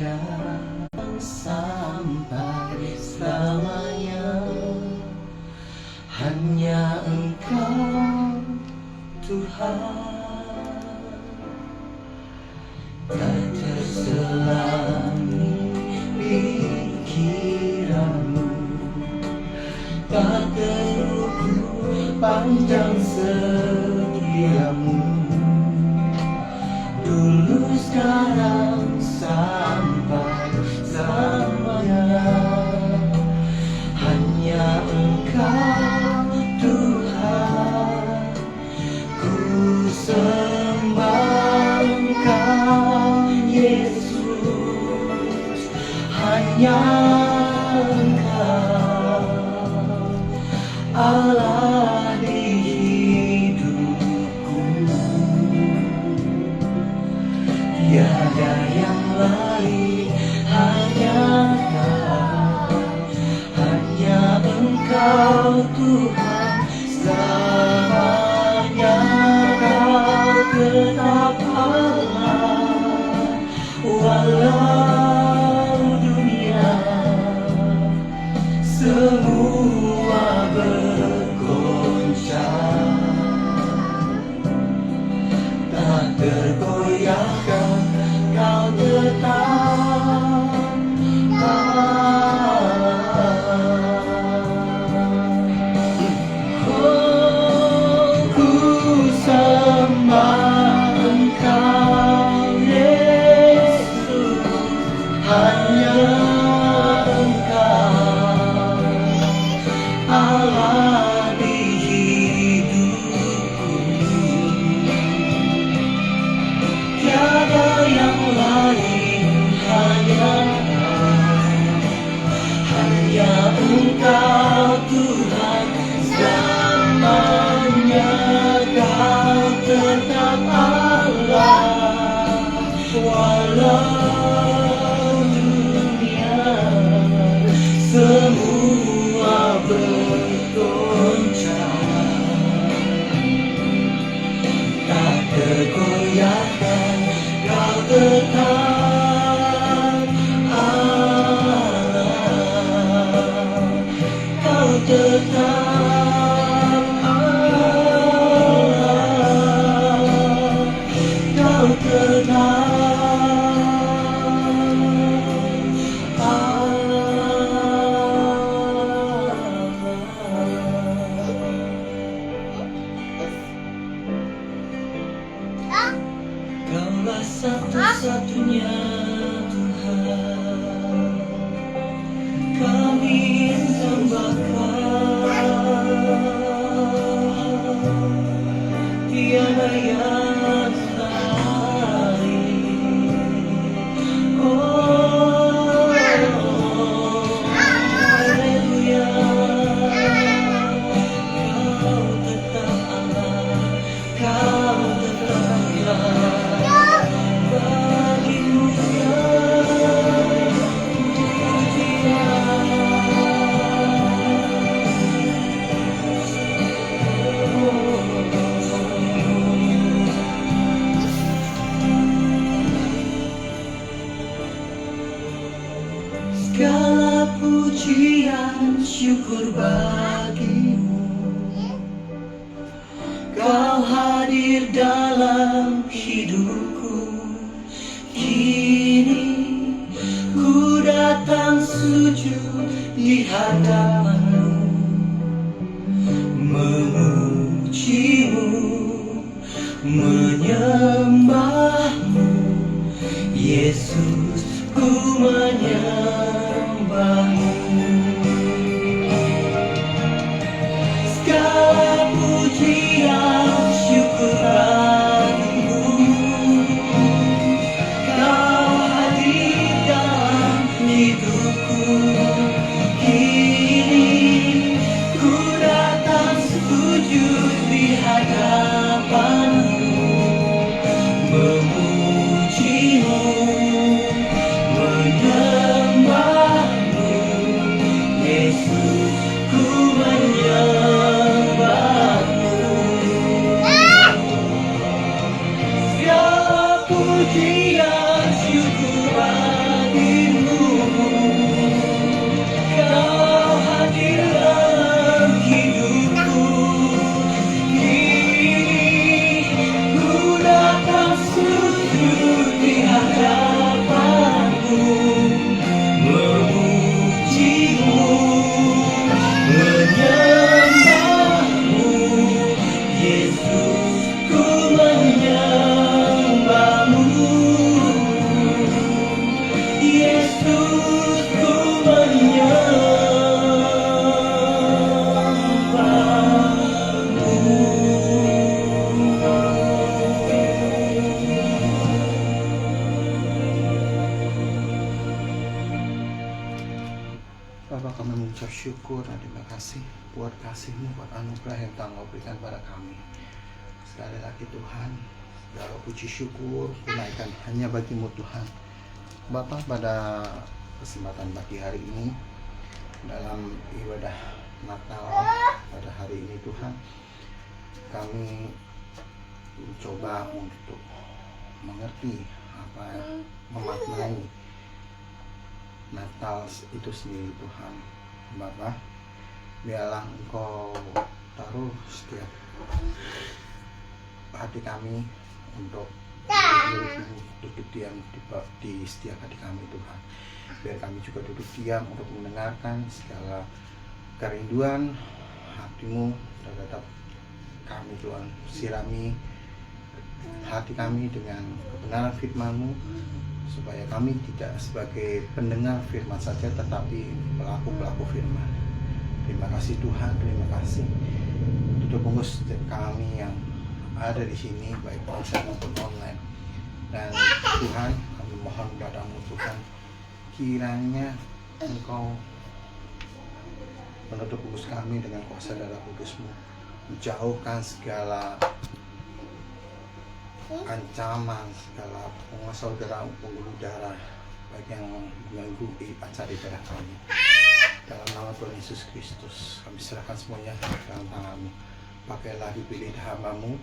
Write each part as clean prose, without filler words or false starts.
ada sampai selamanya. Hanya Engkau Tuhan, tak terselami pikiranmu, tak terukur panjang setiamu. Dulu, sekarang, sampai selamanya. Hanya Engkau Tuhan, ku sembah Engkau Yesus. Hanya Engkau Allah di hidupku, tiada yang lain, hanya Engkau, hanya Engkau Tuhan. Selamanya Kau tetap Allah, walau dunia semua bergoncang, tak tergoyahkan Kau tetap Allah. Oh, ku sembah Engkau Yesus. Hanya Engkau Allah di hidupku, tiada yang lain, hanya Engkau Tuhan. Selamanya Kau tetap Allah, walau dunia semua bergoncang, tak tergoyahkan Kau tetap Allah, Kau tetap Allah, Kau tetap Kaulah satu-satunya Tuhan, kami sembahkan, tiada yang lain. Oh, haleluya, Kau tetap Allah, Kau tetap Allah. Segala pujian syukur bagimu, Kau hadir dalam hidupku. Kini ku datang sujud di hadapanmu, memujimu, menyembahmu. Yesus, ku menyembahmu. Segala pujian syukur bagimu, Kau hadir dalam hidupku. Kini ku datang sujud di hadapanmu, memujimu, menyembahmu. mengucap syukur dan terima kasih buat kasih-Mu, buat anugerah yang Tuhan mau berikan pada kami. Sekali lagi Tuhan, segala puji syukur kunaikan hanya bagi-Mu Tuhan. Bapa, pada kesempatan pagi hari ini dalam ibadah Natal pada hari ini Tuhan, kami mencoba untuk mengerti memaknai Natal itu sendiri Tuhan. Bapa, biarlah Engkau taruh setiap hati kami untuk duduk diam di setiap hati kami Tuhan. Biar kami juga duduk diam untuk mendengarkan segala kerinduan hati-Mu terhadap kami Tuhan. Sirami hati kami dengan kebenaran firman-Mu, supaya kami tidak sebagai pendengar firman saja, tetapi pelaku-pelaku firman. Terima kasih Tuhan, terima kasih. Tutup bungkus setiap kami yang ada di sini, baik onsite maupun online. Dan Tuhan, kami mohon padamu Tuhan, kiranya Engkau menutup bungkus kami dengan kuasa darah kudus-Mu, menjauhkan segala ancaman, segala penguasa udara, pembuluh darah, baik yang mengganggu acara ibadah kami. Dalam nama Tuhan Yesus Kristus, kami serahkan semuanya dalam tangan-Mu. Pakailah dipilih hamba-Mu,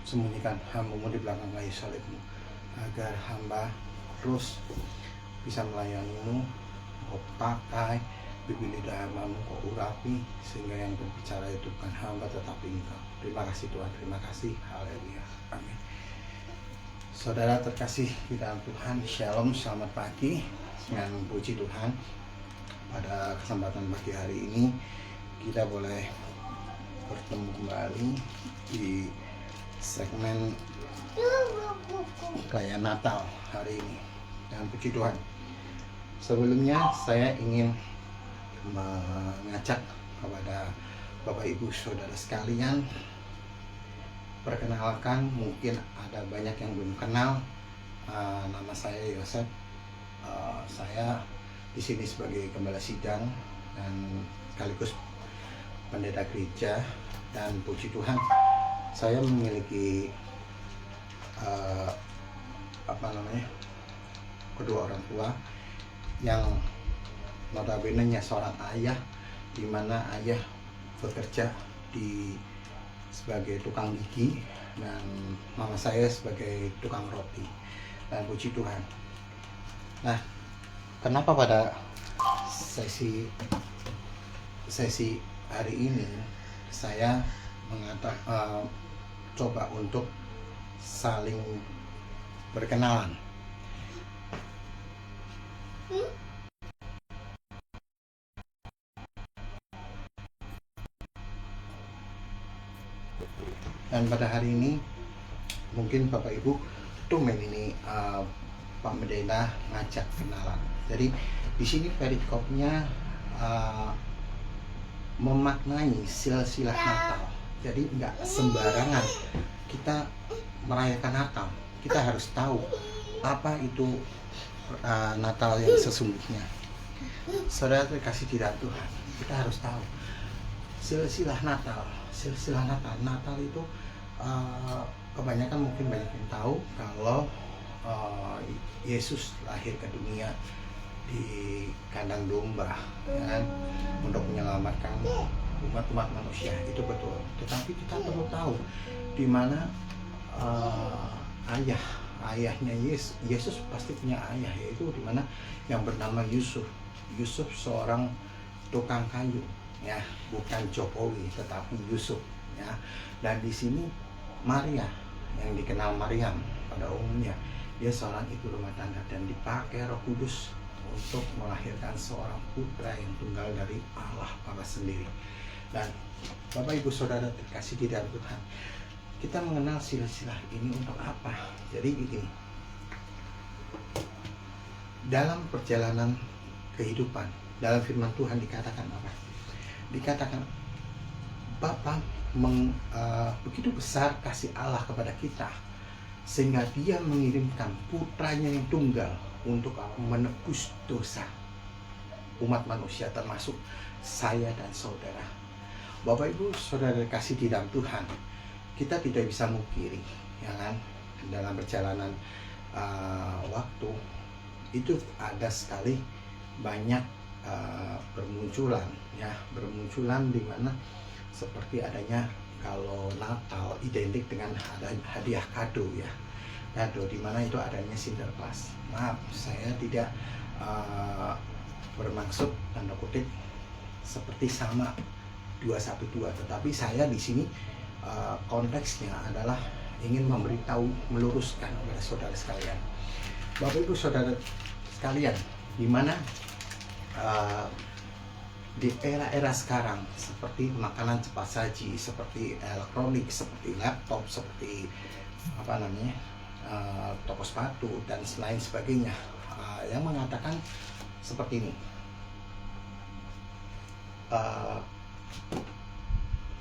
sembunyikan hamba-Mu di belakang kayu salib-Mu, agar hamba terus bisa melayani-Mu. Kau pakai bibir lidah hamba-Mu, Kau urapi, sehingga yang berbicara itu bukan hamba tetapi Engkau. Terima kasih Tuhan, terima kasih. Haleluya, amin. Saudara terkasih di dalam Tuhan, Shalom, selamat pagi. Dengan puji Tuhan, pada kesempatan pagi hari ini kita boleh bertemu kembali di segmen perayaan Natal hari ini. Dengan puji Tuhan, sebelumnya saya ingin mengajak kepada Bapak Ibu Saudara sekalian, perkenalkan, mungkin ada banyak yang belum kenal. Nama saya Yosef. Saya di sini sebagai gembala sidang dan sekaligus pendeta gereja. Dan puji Tuhan, saya memiliki kedua orang tua yang notabene-nya seorang ayah, di mana ayah bekerja sebagai tukang gigi dan mama saya sebagai tukang roti. Dan puji Tuhan. Nah, kenapa pada sesi hari ini saya coba untuk saling berkenalan. Dan pada hari ini mungkin Bapak Ibu tumben ini Pak Medena ngajak kenalan. Jadi di sini perikopnya memaknai silsilah Natal. Jadi nggak sembarangan kita merayakan Natal. Kita harus tahu apa itu Natal yang sesungguhnya. Saudara terkasih di dalam Tuhan, kita harus tahu silsilah Natal. Silsilah Natal itu kebanyakan mungkin banyak yang tahu kalau Yesus lahir ke dunia di kandang domba, kan, untuk menyelamatkan umat manusia. Itu betul. Tetapi kita perlu tahu di mana ayahnya Yesus pasti punya ayah, yaitu di mana yang bernama Yusuf. Yusuf seorang tukang kayu, ya, bukan Jokowi tetapi Yusuf, ya. Dan di sini Maria yang dikenal Maryam pada umumnya, dia seorang ibu rumah tangga dan dipakai Roh Kudus untuk melahirkan seorang putra yang tunggal dari Allah Bapa sendiri. Dan Bapak Ibu Saudara terkasih di dalam Tuhan, kita mengenal silsilah ini untuk apa? Jadi begini, dalam perjalanan kehidupan, dalam firman Tuhan dikatakan apa? Dikatakan Bapa begitu besar kasih Allah kepada kita, sehingga Dia mengirimkan putranya yang tunggal untuk menebus dosa. umat manusia, termasuk saya dan saudara. Bapak Ibu Saudara kasih di dalam Tuhan, kita tidak bisa mungkiri, ya kan, dalam perjalanan waktu itu ada sekali banyak bermunculan di mana seperti adanya, kalau Natal identik dengan ada hadiah kado, ya, kado, di mana itu adanya Sinterklas. Maaf, saya tidak bermaksud tanda kutip seperti sama 212, tetapi saya di sini konteksnya adalah ingin memberitahu, meluruskan kepada saudara sekalian. Bapak Ibu Saudara sekalian, di mana di era-era sekarang seperti makanan cepat saji, seperti elektronik, seperti laptop, seperti toko sepatu dan lain sebagainya, yang mengatakan seperti ini.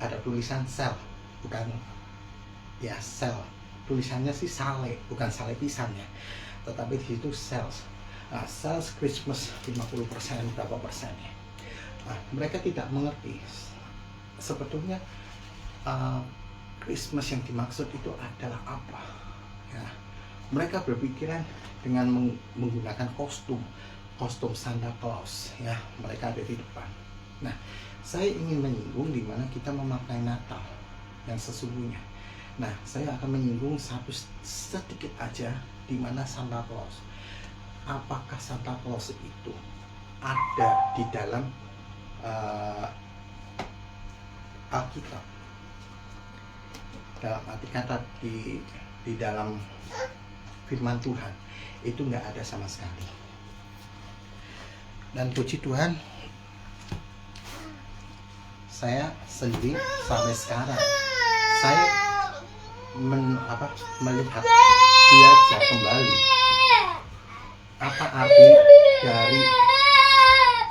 Ada tulisan sel, bukan ya sel, tulisannya sih sale, bukan sale pisangnya, tetapi di situ sales. Nah, sales Christmas 50% berapa persennya. Nah, mereka tidak mengerti sebetulnya Christmas yang dimaksud itu adalah apa, ya. Mereka berpikiran dengan menggunakan kostum Santa Claus, ya, mereka ada di depan. Nah, saya ingin menyinggung di mana kita memakai Natal yang sesungguhnya. Nah, saya akan menyinggung sedikit aja di mana Santa Claus. Apakah Santa Claus itu ada di dalam Alkitab? Dalam arti kata di dalam firman Tuhan itu nggak ada sama sekali. Dan puji Tuhan, saya sendiri sampai sekarang saya melihat belajar kembali apa arti dari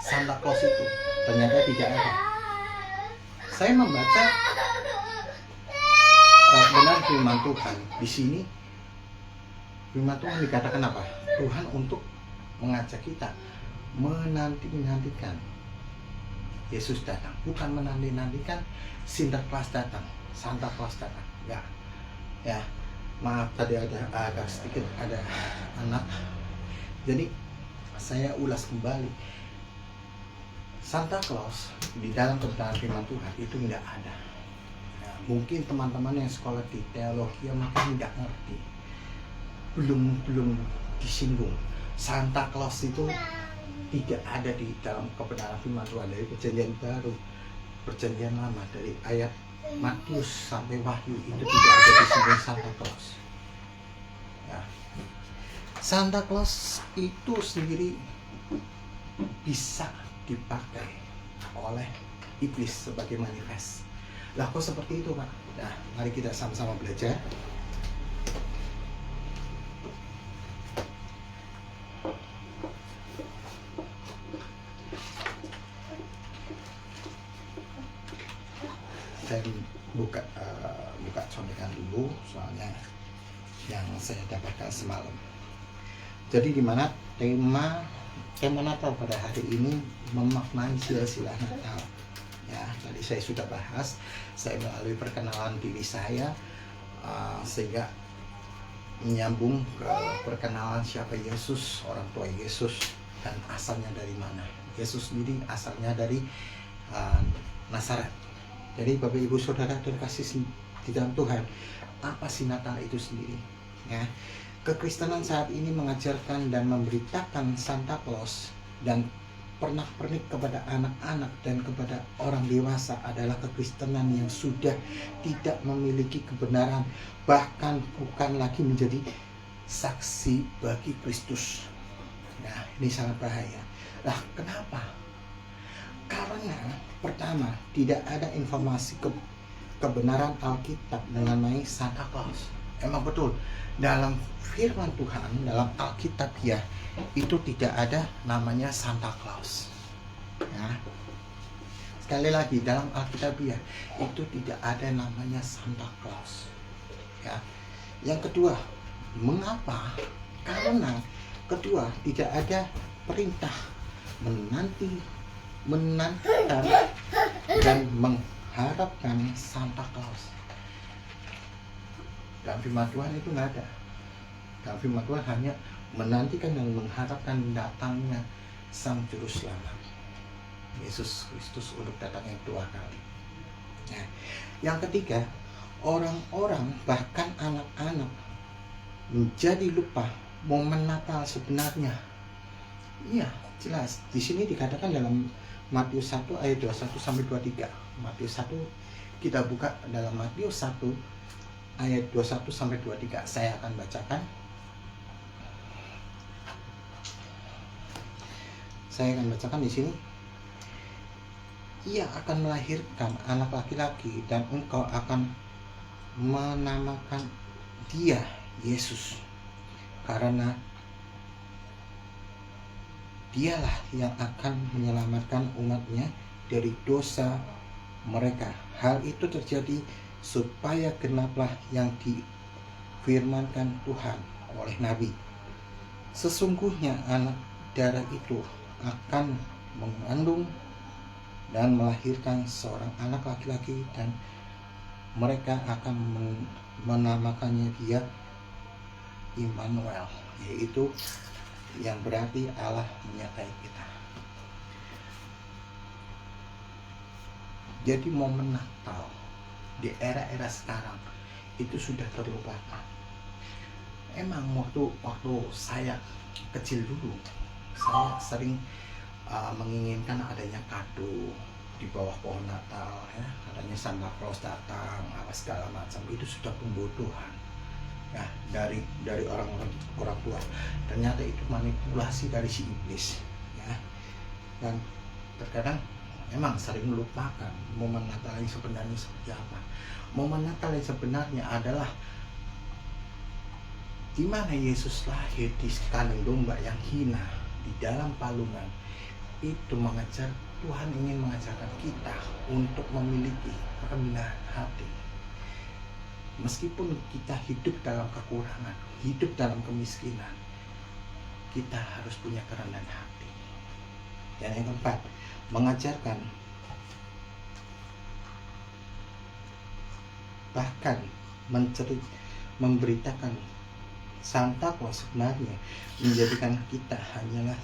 Santa Claus itu. Ternyata tidak ada. Saya membaca benar firman Tuhan di sini. Firman Tuhan dikatakan apa? Tuhan untuk mengajak kita menanti-nantikan Yesus datang, bukan menanti-nantikan Sinterklas datang, Santa Claus datang. Ya, maaf tadi agak sedikit ada anak. Jadi saya ulas kembali. Santa Claus di dalam kebenaran firman Tuhan itu tidak ada. Ya, mungkin teman-teman yang sekolah di teologi mungkin tidak ngerti, belum disinggung. Santa Claus itu tidak ada di dalam kebenaran firman Tuhan dari Perjanjian Baru, Perjanjian Lama, dari ayat Matius sampai Wahyu itu tidak ada disinggung Santa Claus. Ya. Santa Claus itu sendiri bisa dipakai oleh iblis sebagai manifest. Lah kok seperti itu, Pak? Nah, mari kita sama-sama belajar. Saya buka contekan dulu, soalnya yang saya dapatkan semalam. Jadi di mana tema Natal pada hari ini memaknai silsilah Natal. Ya, tadi saya sudah bahas, saya melalui perkenalan diri saya sehingga menyambung ke perkenalan siapa Yesus, orang tua Yesus, dan asalnya dari mana. Yesus sendiri asalnya dari Nazaret. Jadi Bapak Ibu Saudara dan kasih di dalam Tuhan, apa sih Natal itu sendiri? Ya, kekristenan saat ini mengajarkan dan memberitakan Santa Claus dan pernak-pernik kepada anak-anak dan kepada orang dewasa adalah kekristenan yang sudah tidak memiliki kebenaran, bahkan bukan lagi menjadi saksi bagi Kristus. Nah, ini sangat bahaya. Nah, kenapa? Karena pertama, tidak ada informasi kebenaran Alkitab mengenai Santa Claus. Emang betul, dalam firman Tuhan, dalam Alkitab ya, itu tidak ada namanya Santa Claus. Ya. Sekali lagi, dalam Alkitab ya, itu tidak ada namanya Santa Claus. Ya. Yang kedua, mengapa? Karena kedua, tidak ada perintah menantikan dan mengharapkan Santa Claus. Dalam firman Tuhan itu nggak ada. Dalam firman Tuhan hanya menantikan dan mengharapkan datangnya Sang Juru Selamat, Yesus Kristus, untuk datang yang kedua kali. Nah, yang ketiga, orang-orang bahkan anak-anak menjadi lupa momen Natal sebenarnya. Iya, jelas. Di sini dikatakan dalam Matius 1 ayat 21 sampai 23. Matius 1, kita buka dalam Matius 1 ayat 21 sampai 23. Saya akan bacakan. Saya akan bacakan di sini. Ia akan melahirkan anak laki-laki dan engkau akan menamakan dia Yesus, karena dialah yang akan menyelamatkan umatnya dari dosa mereka. Hal itu terjadi supaya genaplah yang difirmankan Tuhan oleh Nabi. Sesungguhnya anak darah itu akan mengandung dan melahirkan seorang anak laki-laki, dan mereka akan menamakannya dia Immanuel, yaitu yang berarti Allah menyertai kita. Jadi momen Natal di era-era sekarang itu sudah terlupakan. Emang waktu saya kecil dulu, saya sering menginginkan adanya kado di bawah pohon Natal, ya, adanya Santa Claus datang, apa segala macam. Itu sudah pembodohan, ya, dari orang tua. Ternyata itu manipulasi dari si iblis, ya. Dan terkadang memang sering melupakan momen Natal yang sebenarnya seperti apa. Momen Natal yang sebenarnya adalah di mana Yesus lahir di kandang domba yang hina di dalam palungan. Itu Tuhan ingin mengajarkan kita untuk memiliki kerendahan hati. Meskipun kita hidup dalam kekurangan, hidup dalam kemiskinan, kita harus punya kerendahan hati. Dan yang keempat, mengajarkan, bahkan memberitakan Santa Claus sebenarnya, menjadikan kita hanyalah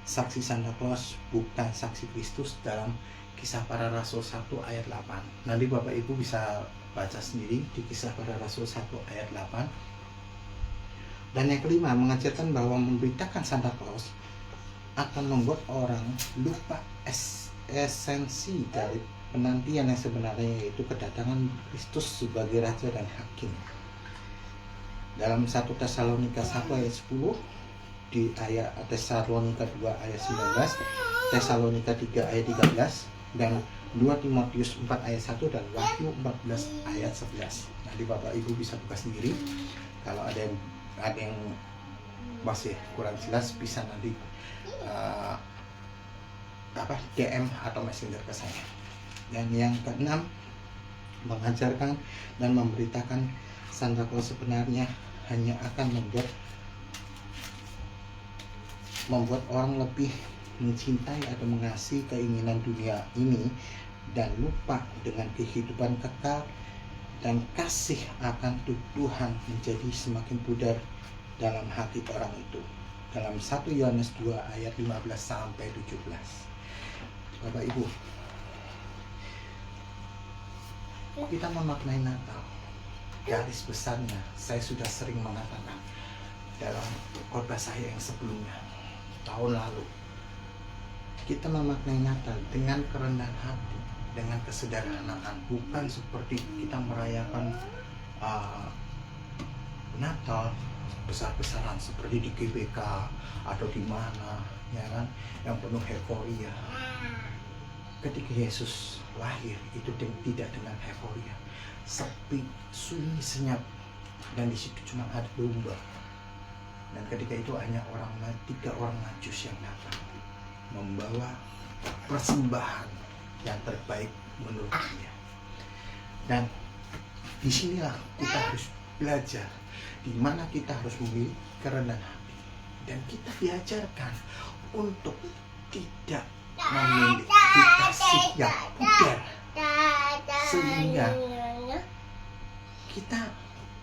saksi Santa Claus, bukan saksi Kristus, dalam Kisah Para Rasul 1 ayat 8. Nanti Bapak Ibu bisa baca sendiri di Kisah Para Rasul 1 ayat 8. Dan yang kelima, mengajarkan bahwa memberitakan Santa Claus akan membuat orang lupa esensi dari penantian yang sebenarnya, yaitu kedatangan Kristus sebagai Raja dan Hakim. Dalam 1 Tesalonika 1 ayat 10, di ayat Tesalonika 2 ayat 19, Tesalonika 3 ayat 13, dan 2 Timotius 4 ayat 1, dan Wahyu 14 ayat 11. Nanti Bapak Ibu bisa buka sendiri. Kalau ada yang masih kurang jelas, bisa nanti DM atau messenger ke saya. Dan yang keenam, mengajarkan dan memberitakan Santa Claus sebenarnya hanya akan membuat orang lebih mencintai atau mengasihi keinginan dunia ini dan lupa dengan kehidupan kekal, dan kasih akan Tuhan menjadi semakin pudar dalam hati orang itu. Dalam 1 Yohanes 2 ayat 15 sampai 17. Bapak Ibu, kita memaknai Natal, garis besarnya saya sudah sering mengatakan dalam khotbah saya yang sebelumnya, tahun lalu. Kita memaknai Natal dengan kerendahan hati, dengan kesederhanaan, bukan seperti kita merayakan Natal besar-besaran seperti di GBK atau di mana, ya kan, yang penuh euforia. Ketika Yesus lahir itu tidak dengan euforia, sepi, sunyi, senyap, dan di situ cuma ada domba. Dan ketika itu hanya 3 orang Majus yang datang membawa persembahan yang terbaik menurut dia. Dan disinilah kita harus belajar, di mana kita harus memiliki kerendahan hati, dan kita diajarkan untuk tidak memiliki kasih yang pudar, sehingga kita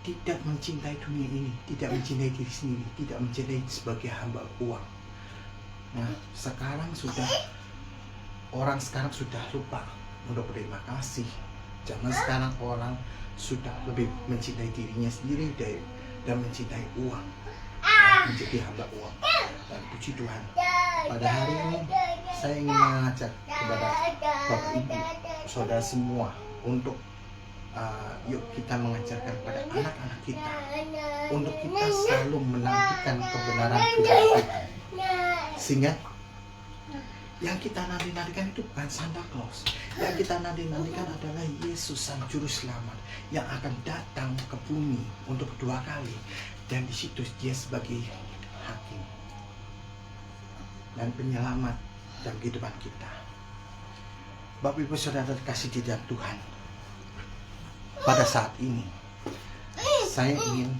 tidak mencintai dunia ini, tidak mencintai diri sendiri, tidak mencintai sebagai hamba uang. Nah, orang sekarang sudah lupa untuk berterima kasih. Zaman sekarang orang sudah lebih mencintai dirinya sendiri dan mencintai uang, menjadi hamba uang. Dan puji Tuhan, pada hari ini saya ingin mengajak kepada Bapak Ibu, saudara semua untuk yuk kita mengajarkan kepada anak-anak kita untuk kita selalu menantikan kebenaran firman Tuhan, sehingga yang kita nanti-nantikan itu bukan Santa Claus. Yang kita nanti-nantikan adalah Yesus Sang Juru Selamat yang akan datang ke bumi untuk kedua kali. Dan di situ dia sebagai hakim dan penyelamat dalam kehidupan kita. Bapak Ibu Saudara terkasih di dalam Tuhan, pada saat ini saya ingin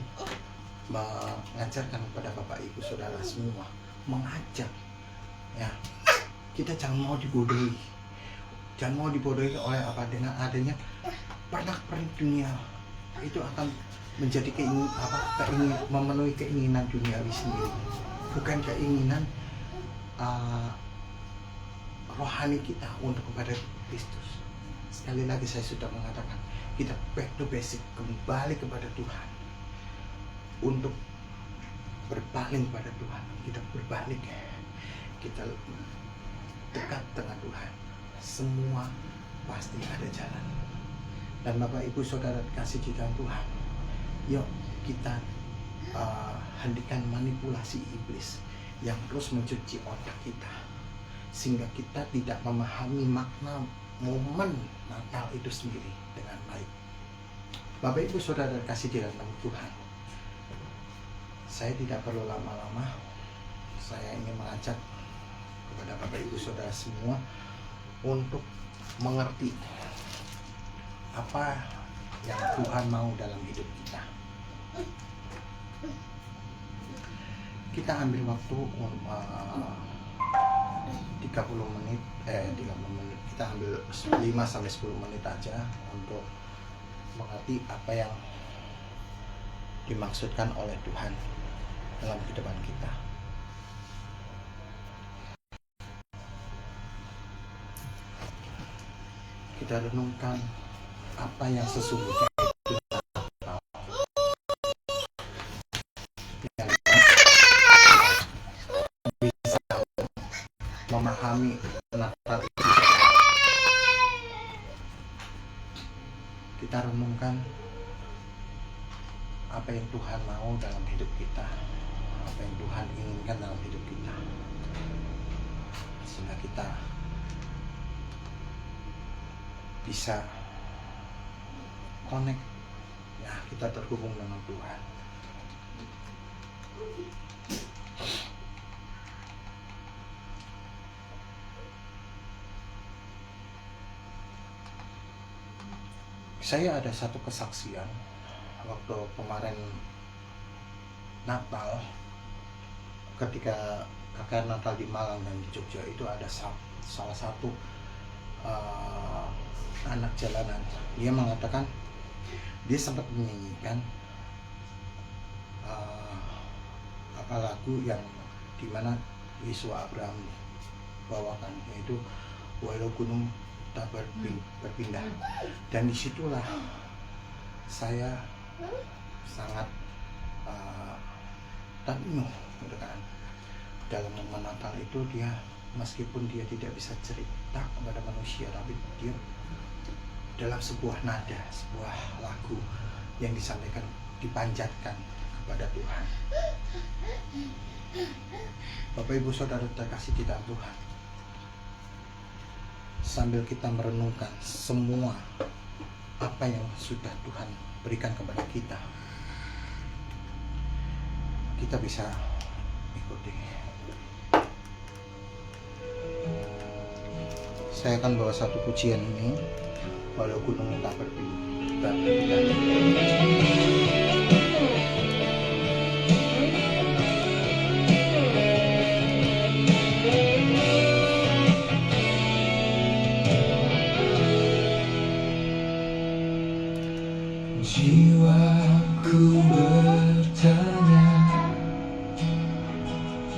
mengajarkan kepada Bapak Ibu Saudara semua, mengajak ya, kita jangan mau dibodohi. Jangan mau dibodohi oleh apa, dengan adanya pernak-pernik dunia itu akan menjadi memenuhi keinginan duniawi sendiri, bukan keinginan rohani kita untuk kepada Kristus. Sekali lagi saya sudah mengatakan, kita back to basic, kembali kepada Tuhan untuk berpaling pada Tuhan. Kita berbalik, kita dekat dengan Tuhan, semua pasti ada jalan. Dan Bapak Ibu Saudara kasih di dalam Tuhan, yuk kita hentikan manipulasi iblis yang terus mencuci otak kita, sehingga kita tidak memahami makna momen Natal itu sendiri dengan baik. Bapak Ibu Saudara kasih di dalam Tuhan, saya tidak perlu lama-lama, saya ingin mengajak kepada Bapak Ibu Saudara semua untuk mengerti apa yang Tuhan mau dalam hidup kita. Kita ambil waktu 30 menit, kita ambil 5-10 menit aja untuk mengerti apa yang dimaksudkan oleh Tuhan dalam kehidupan kita. Kita renungkan apa yang sesungguhnya yang bisa memahami Natal itu. Kita renungkan apa yang Tuhan mau dalam hidup kita, apa yang Tuhan inginkan dalam hidup kita, sehingga kita bisa connect ya, kita terhubung dengan Tuhan. Saya ada satu kesaksian waktu kemarin Natal, ketika kakek Natal di Malang dan di Jogja, itu ada salah satu anak jalanan. Dia mengatakan dia sempat menyanyikan lagu yang dimana Yesus Abraham bawakan, yaitu walau gunung tak berpindah. Dan disitulah saya sangat terpenuh gitu kan. Dalam momen Natal itu dia, meskipun dia tidak bisa cerita kepada manusia, tapi dia dalam sebuah nada, sebuah lagu yang disampaikan, dipanjatkan kepada Tuhan. Bapak Ibu Saudara terkasih di dalam Tuhan, sambil kita merenungkan semua apa yang sudah Tuhan berikan kepada kita, kita bisa ikuti. Saya akan bawa satu pujian ini, walau gunung tak berpindah.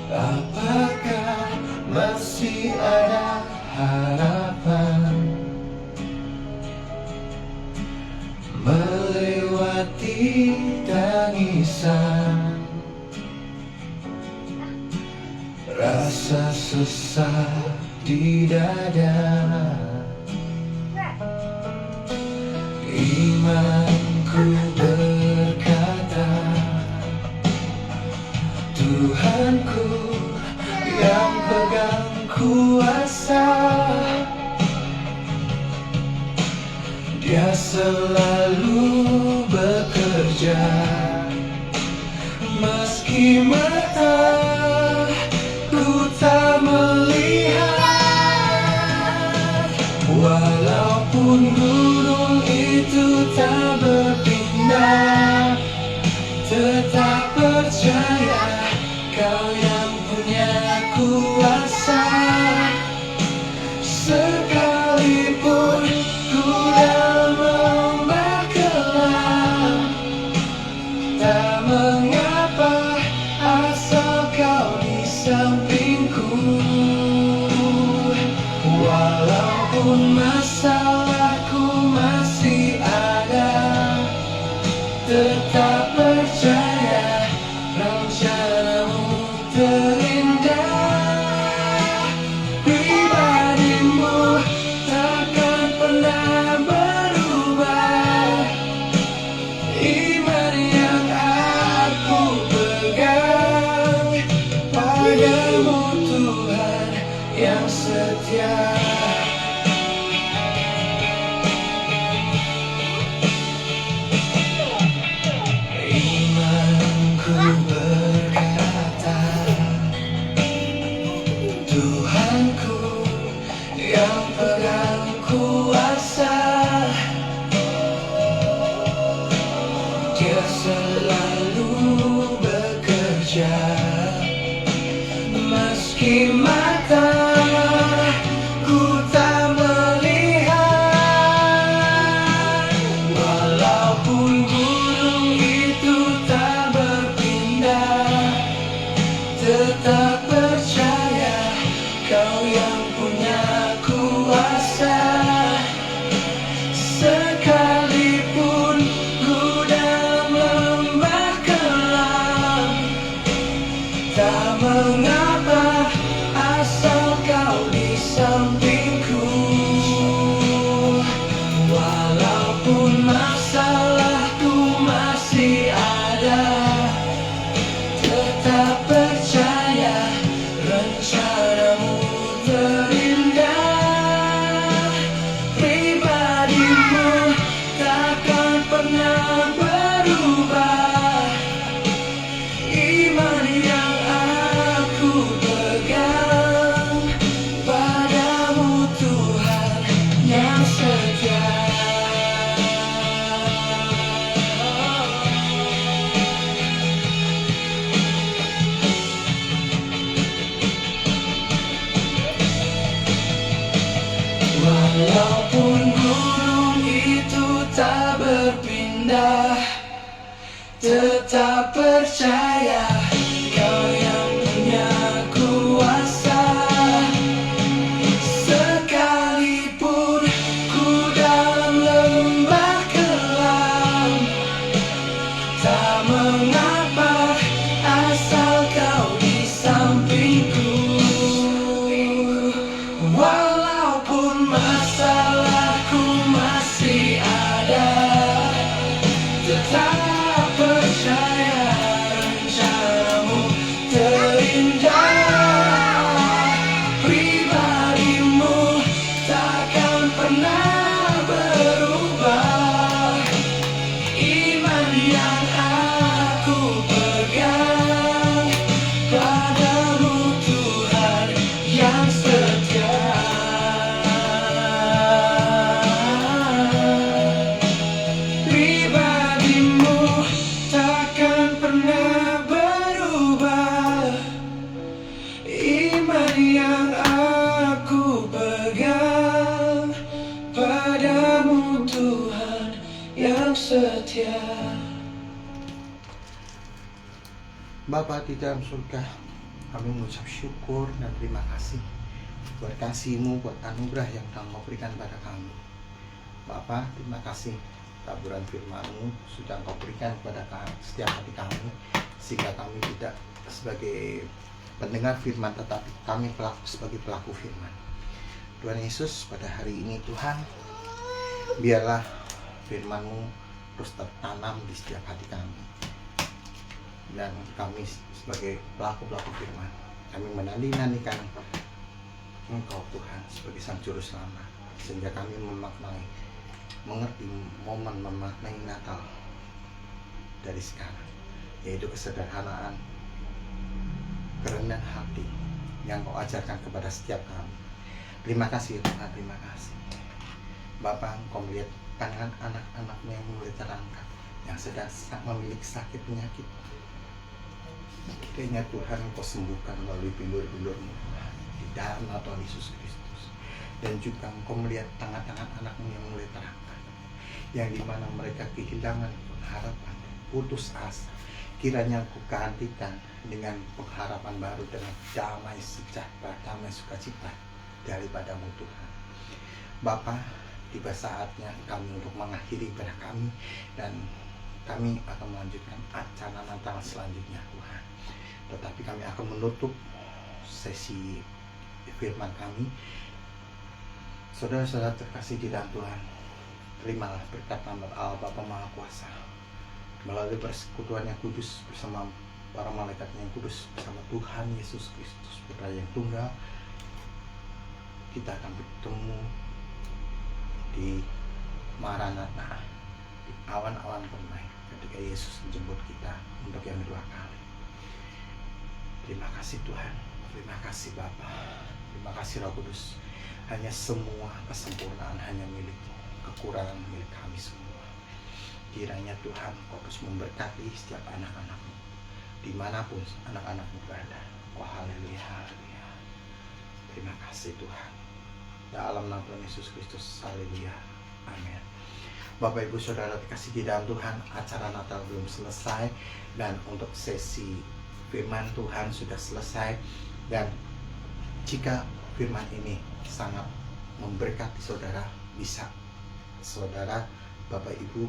Apakah masih ada harapan melewati tangisan, rasa sesak di dada? Imanku berkata, Tuhanku yang pegang kuasa, Dia selalu bekerja. Meski mata ku tak melihat, walaupun gunung itu tak berpindah, tetap percaya Kau yang punya kuasa. Sekalipun ku dalam lembah gelap, tak mengapa asal Kau di sampingku. Walaupun masalahku masih ada, tetap percaya rencanamu terindah. Pribadimu takkan pernah berubah. Iman yang aku pegang padamu, Tuhan yang setia. Imanku berkata, Tuhanku yang pegang kuasa, Dia selalu bekerja. Meski mata ku tak melihat, walaupun gunung itu tak berpindah, tetap percaya Kau yang punya kuasa. Sekalipun ku dalam lembah gelap, tak mengapa asal Kau di sampingku. Walaupun masalahku masih ada, tetap percaya rencanamu terindah. Pribadimu takkan pernah berubah. Iman yang aku pegang padamu, Tuhan yang setia. Walaupun gunung itu tak berpindah, tetap percaya Kau yang punya kuasa. Sekalipun ku dalam lembah gelap, tak mengapa asal Kau di sampingku. Walaupun masalahku masih ada, tetap percaya rencanamu terindah. Pribadimu takkan pernah berubah. Iman yang aku pegang padamu, Tuhan yang setia. Pribadimu takkan pernah berubah. Iman yang aku pegang padamu, Tuhan yang setia. Bapa di dalam surga, Kami mengucap syukur dan terima kasih buat kasih-Mu, buat anugerah yang Kau berikan pada kami. Bapa, terima kasih taburan firman-Mu sudah Kau berikan kepada setiap hati kami, sehingga kami tidak sebagai pendengar firman, tetapi kami sebagai pelaku firman. Tuhan Yesus, pada hari ini Tuhan, biarlah firman-Mu terus tertanam di setiap hati kami, dan kami sebagai pelaku-pelaku firman, kami menanti-nantikan Engkau Tuhan sebagai Sang Juru Selamat, sehingga kami mengerti momen memaknai Natal dari sekarang, yaitu kesederhanaan, kerendahan hati yang Kau ajarkan kepada setiap kami. Terima kasih Tuhan, terima kasih Bapa. Engkau melihat pandangan anak-anak-Mu yang mulai terangkat, yang sedang memiliki sakit penyakit. Kiranya Tuhan Engkau sembuhkan melalui bilur-bilur-Mu di dalam nama Tuhan Yesus Kristus. Dan juga Engkau melihat tangan-tangan anak-Mu yang mulai terangkat, yang dimana mereka kehilangan pengharapan, putus asa. Kiranya Engkau gantikan dengan pengharapan baru, dengan damai sejahtera, damai sukacita daripada-Mu Tuhan. Bapa, tiba saatnya kami untuk mengakhiri ibadah kami, dan kami akan melanjutkan acara Natal selanjutnya Tuhan. Tetapi kami akan menutup sesi firman kami. Saudara-saudara terkasih di dalam Tuhan, terimalah berkat nama Allah Bapa Maha Kuasa, melalui persekutuan yang kudus bersama para malaikat yang kudus, bersama Tuhan Yesus Kristus Putra yang tunggal. Kita akan bertemu di Maranatha, di awan-awan permai, ketika Yesus menjemput kita untuk yang kedua kali. Terima kasih Tuhan, terima kasih Bapa, terima kasih Roh Kudus. Hanya semua kesempurnaan hanya milik-Mu, kekurangan milik kami semua. Kiranya Tuhan Kau terus memberkati setiap anak-anak-Mu, dimanapun anak-anak-Mu berada. Oh haleluya, haleluya. Terima kasih Tuhan. Dalam nama Tuhan Yesus Kristus, haleluya, amin. Bapak Ibu Saudara terkasih di dalam Tuhan, acara Natal belum selesai, dan untuk sesi firman Tuhan sudah selesai. Dan jika firman ini sangat memberkati saudara, bisa saudara, Bapak Ibu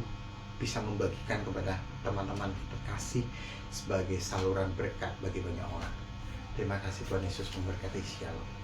bisa membagikan kepada teman-teman terkasih sebagai saluran berkat bagi banyak orang. Terima kasih, Tuhan Yesus memberkati. Shalom.